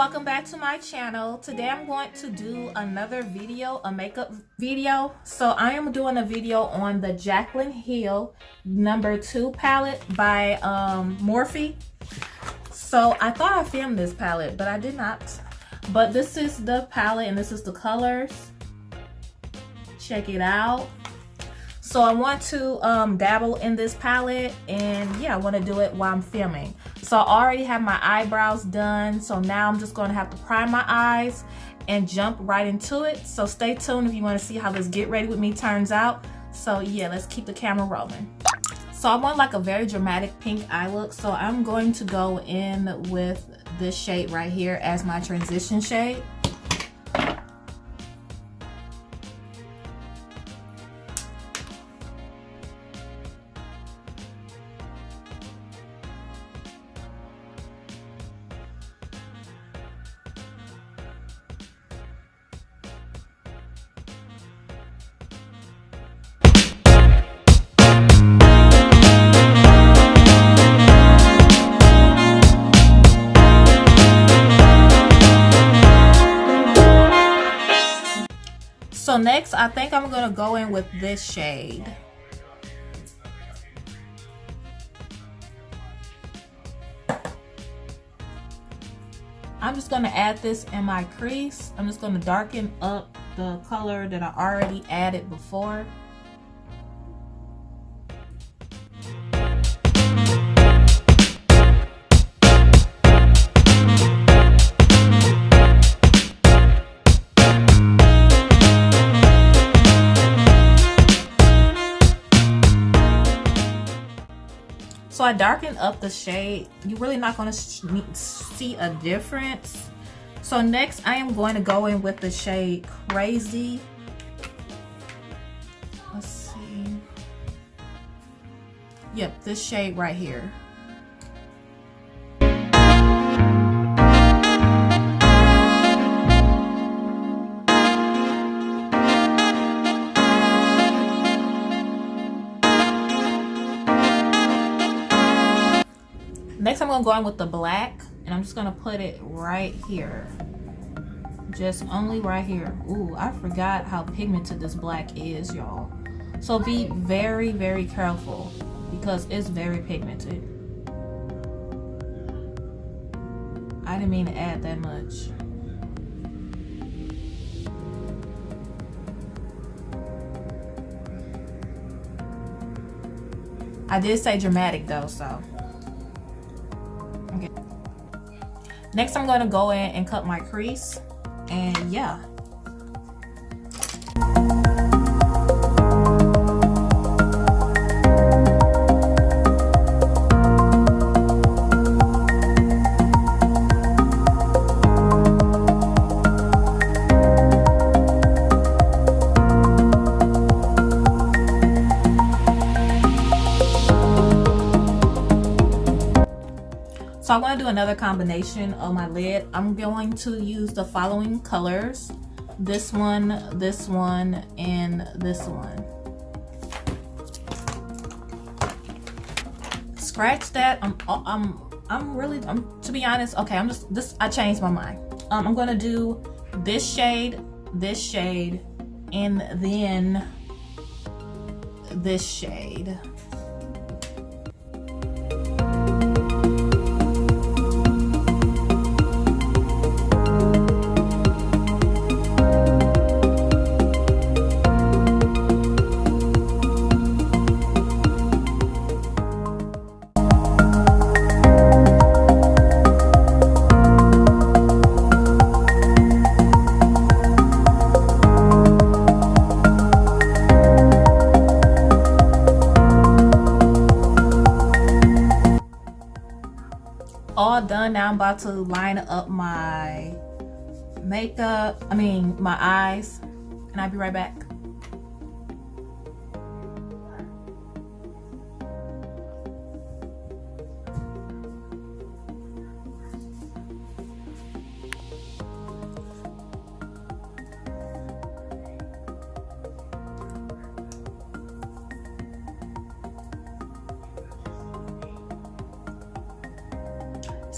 welcome back to my channel. Today I'm going to do another video, a makeup video. So I am doing a video on the Jaclyn Hill #2 palette by Morphe. So I thought I filmed this palette, but I did not. But this is the palette and this is the colors. Check it out. So I want to dabble in this palette, and yeah, I want to do it while I'm filming. So I already have my eyebrows done, so now I'm just going to have to prime my eyes and jump right into it. So stay tuned if you want to see how this Get Ready With Me turns out. So yeah, let's keep the camera rolling. So I want like a very dramatic pink eye look, so I'm going to go in with this shade right here as my transition shade. So next, I think I'm gonna go in with this shade. I'm just gonna add this in my crease. I'm just gonna darken up the color that I already added before. So I darkened up the shade. You're really not going to see a difference. So next I am going to go in with the shade Crazy. Let's see. Yep, this shade right here. Next, I'm going to go in with the black, and I'm just going to put it right here. Just only right here. Ooh, I forgot how pigmented this black is, y'all. So be very, very careful because it's very pigmented. I didn't mean to add that much. I did say dramatic though, so. Okay. Next, I'm going to go in and cut my crease, and yeah. So I'm going to do another combination of my lid. I'm going to use the following colors. This one, and this one. Scratch that. To be honest, okay, I changed my mind. I'm going to do this shade, and then this shade. All done. Now I'm about to line up my makeup, my eyes, and I'll be right back.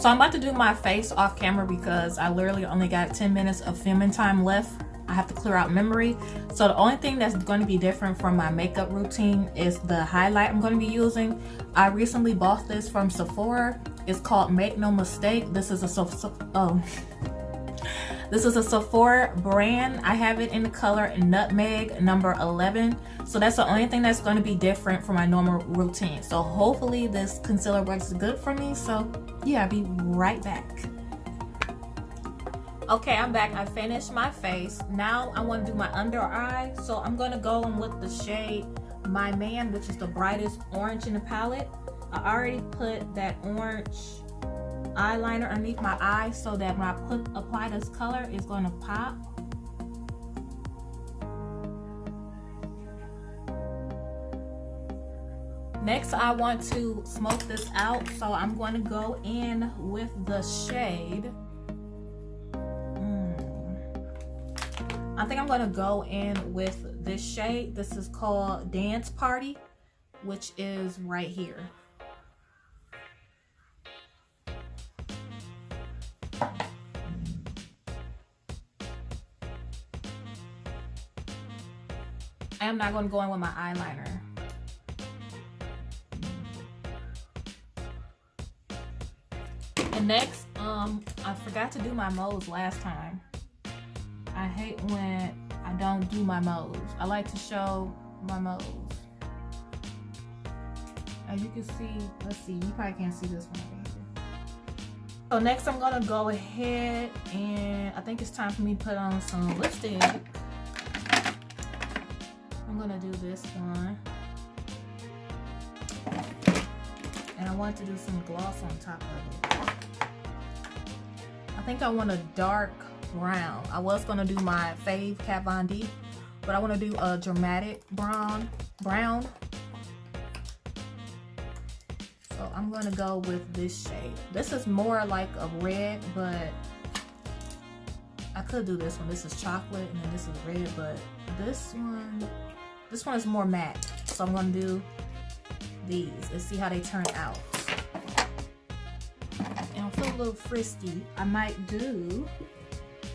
So I'm about to do my face off camera because I literally only got 10 minutes of filming time left. I have to clear out memory. So the only thing that's going to be different from my makeup routine is the highlight I'm going to be using. I recently bought this from Sephora. It's called Make No Mistake. This is a Sephora brand. I have it in the color Nutmeg number 11. So that's the only thing that's going to be different from my normal routine. So hopefully this concealer works good for me. So yeah, I'll be right back. Okay, I'm back. I finished my face. Now I want to do my under eye. So I'm going to go in with the shade My Man, which is the brightest orange in the palette. I already put that orange eyeliner underneath my eye so that when I apply this color, it's going to pop. Next, I want to smoke this out, so I'm going to go in with the shade. I think I'm going to go in with this shade. This is called Dance Party, which is right here. I am not going to go in with my eyeliner. And next, I forgot to do my moles last time. I hate when I don't do my moles. I like to show my moles. As you can see, let's see, you probably can't see this one right here. So next I'm gonna go ahead and I think it's time for me to put on some lipstick. I'm gonna do this one. And I want to do some gloss on top of it. I think I want a dark brown. I was gonna do my fave Kat Von D, but I want to do a dramatic brown. So I'm gonna go with this shade. This is more like a red, but I could do this one. This is chocolate, and then this is red, but this one is more matte. So I'm gonna do these and see how they turn out. And I feel a little frisky. I might do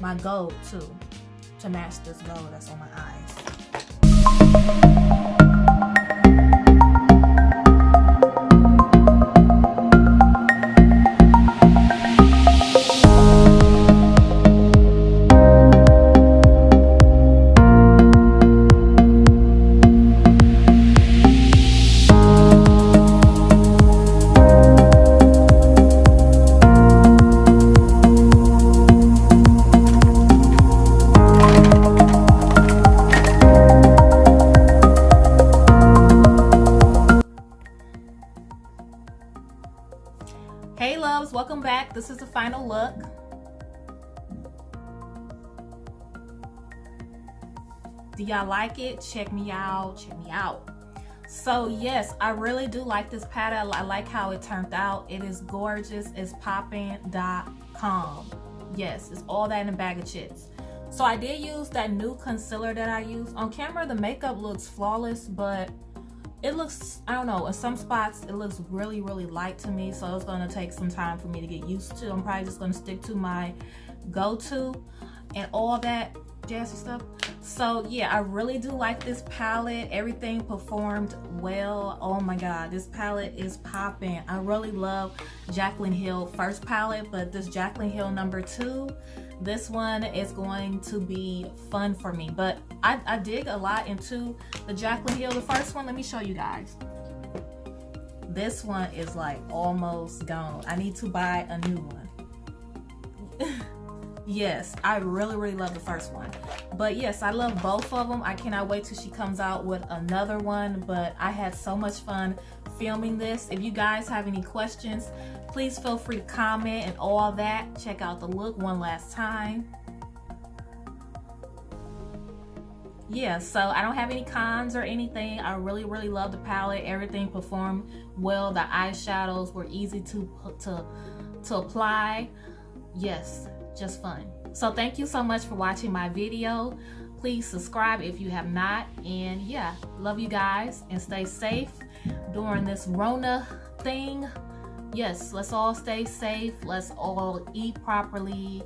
my gold too to match this gold that's on my eyes. Hey loves, welcome back. This is the final look. Do y'all like it? Check me out, check me out. So yes, I really do like this palette. I like how it turned out. It is gorgeous. It's poppin.com. Yes, it's all that in a bag of chips. So I did use that new concealer that I used. On camera, the makeup looks flawless, but it looks, I don't know, in some spots it looks really, really light to me. So it's gonna take some time for me to get used to. I'm probably just gonna stick to my go-to and all that jazzy stuff. So yeah, I really do like this palette. Everything performed well. Oh my god, this palette is popping. I really love Jaclyn Hill first palette, but this Jaclyn Hill number 2, this one is going to be fun for me. But I dig a lot into the Jaclyn Hill. The first one, let me show you guys. This one is like almost gone. I need to buy a new one. Yes, I really, really love the first one. But yes, I love both of them. I cannot wait till she comes out with another one. But I had so much fun filming this. If you guys have any questions, please feel free to comment and all that. Check out the look one last time. Yeah, so I don't have any cons or anything. I really, really love the palette. Everything performed well. The eyeshadows were easy to apply. Yes, just fun. So thank you so much for watching my video. Please subscribe if you have not. And yeah, love you guys and stay safe during this Rona thing. yes, let's all stay safe. Let's all eat properly.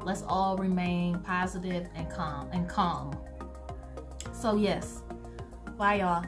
Let's all remain positive and calm. So yes, bye y'all.